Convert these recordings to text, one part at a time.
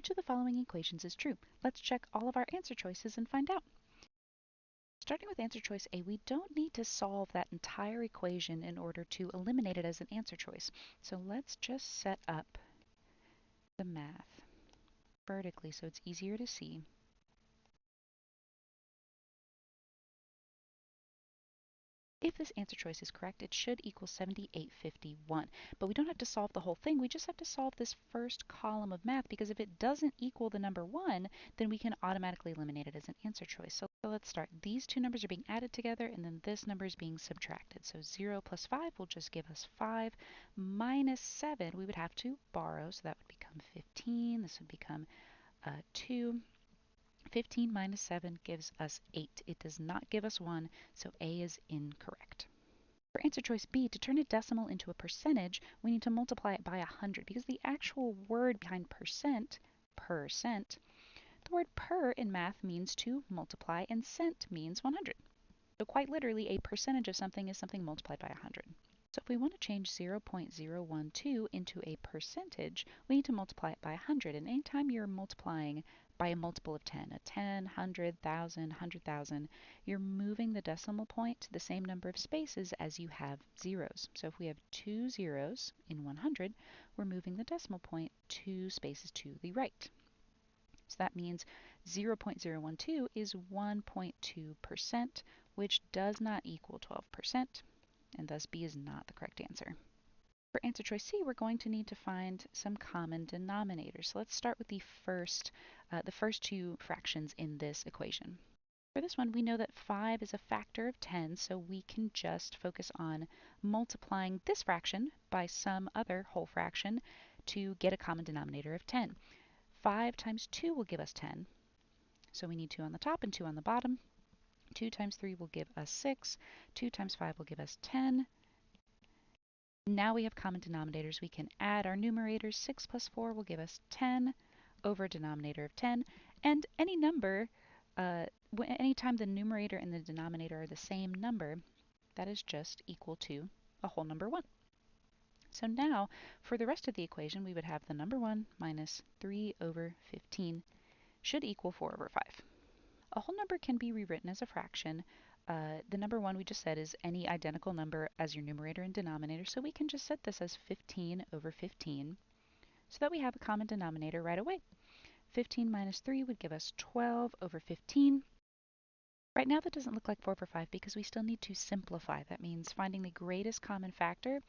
Which of the following equations is true? Let's check all of our answer choices and find out. Starting with answer choice A, we don't need to solve that entire equation in order to eliminate it as an answer choice. So let's just set up the math vertically so it's easier to see. If this answer choice is correct, it should equal 7851. But we don't have to solve the whole thing. We just have to solve this first column of math, because if it doesn't equal the number 1, then we can automatically eliminate it as an answer choice. So let's start. These two numbers are being added together, and then this number is being subtracted. So 0 plus 5 will just give us 5. Minus 7, we would have to borrow, so that would become 15. This would become 2. 15 minus 7 gives us 8. It does not give us 1, so A is incorrect. For answer choice B, to turn a decimal into a percentage, we need to multiply it by 100, because the actual word behind percent, the word per in math means to multiply, and cent means 100. So quite literally, a percentage of something is something multiplied by 100. So if we want to change 0.012 into a percentage, we need to multiply it by 100. And anytime you're multiplying by a multiple of 10, a 10, 100, 1,000, 100,000, you're moving the decimal point to the same number of spaces as you have zeros. So if we have 2 zeros in 100, we're moving the decimal point 2 spaces to the right. So that means 0.012 is 1.2%, which does not equal 12%. And thus B is not the correct answer. For answer choice C, we're going to need to find some common denominators. So let's start with the first two fractions in this equation. For this one, we know that 5 is a factor of 10, so we can just focus on multiplying this fraction by some other whole fraction to get a common denominator of 10. 5 times 2 will give us 10, so we need 2 on the top and 2 on the bottom. 2 times 3 will give us 6. 2 times 5 will give us 10. Now we have common denominators. We can add our numerators. 6 plus 4 will give us 10 over a denominator of 10. And any number, anytime the numerator and the denominator are the same number, that is just equal to a whole number 1. So now, for the rest of the equation, we would have the number 1 minus 3 over 15 should equal 4 over 5. A whole number can be rewritten as a fraction. The number 1 we just said is any identical number as your numerator and denominator, so we can just set this as 15 over 15 so that we have a common denominator right away. 15 minus 3 would give us 12 over 15. Right now that doesn't look like 4 over 5 because we still need to simplify. That means finding the greatest common factor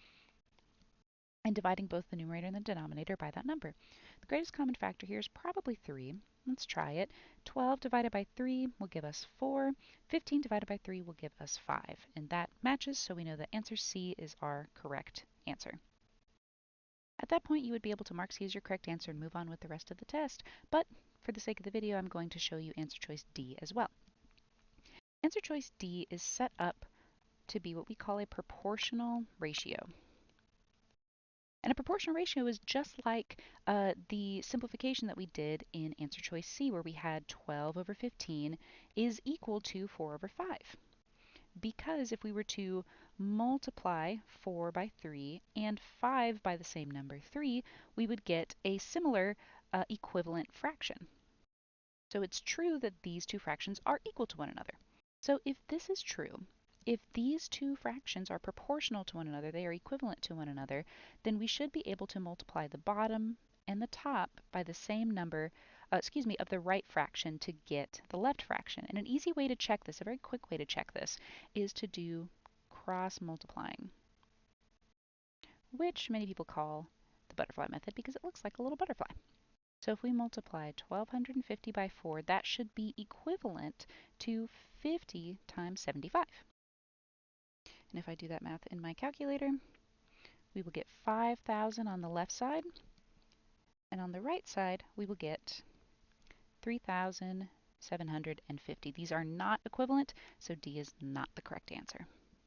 and dividing both the numerator and the denominator by that number. The greatest common factor here is probably 3. Let's try it. 12 divided by 3 will give us 4. 15 divided by 3 will give us 5. And that matches, so we know that answer C is our correct answer. At that point, you would be able to mark C as your correct answer and move on with the rest of the test. But for the sake of the video, I'm going to show you answer choice D as well. Answer choice D is set up to be what we call a proportional ratio. And a proportional ratio is just like the simplification that we did in answer choice C, where we had 12 over 15 is equal to 4 over 5. Because if we were to multiply 4 by 3 and 5 by the same number 3, we would get a similar equivalent fraction. So it's true that these two fractions are equal to one another. So if this is true, if these two fractions are proportional to one another, they are equivalent to one another, then we should be able to multiply the bottom and the top by the same number, of the right fraction to get the left fraction. And an easy way to check this, a very quick way to check this, is to do cross multiplying, which many people call the butterfly method because it looks like a little butterfly. So if we multiply 1250 by 4, that should be equivalent to 50 times 75. And if I do that math in my calculator, we will get 5,000 on the left side, and on the right side, we will get 3,750. These are not equivalent, so D is not the correct answer.